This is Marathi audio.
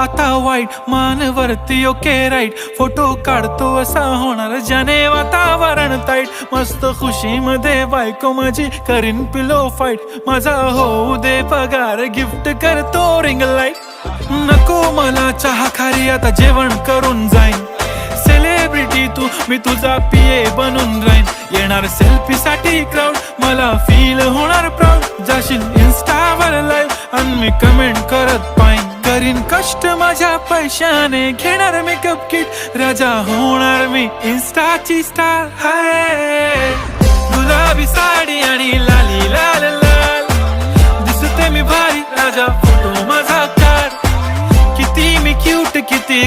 आता वाईट मानवरती ओके राईट फोटो काढतो असा होणार ज्याने वातावरण ताईट मस्त खुशी मध्ये बायको माझी करीन पिलो फाईट माझा होऊ दे पगार गिफ्ट करतो रिंग लाईट नको मला चहा खारी आता जेवण करून जाईन सेलिब्रिटी तू मी तुझा पिये बनून राहीन येणार सेल्फी साठी क्राऊड मला फील होणार प्राऊड जाशील इन्स्टावर लाईव्ह आणि मी कमेंट करत पाईन करीन कष्ट माझ्या पैशाने घेणार मेकअप किट राजा होणार मी इन्स्टाची स्टार हाय गुलाबी साडी आणि लाली लाल लाल दिसते मी भारी राजा फोटो माझा काढ किती मी क्यूट किती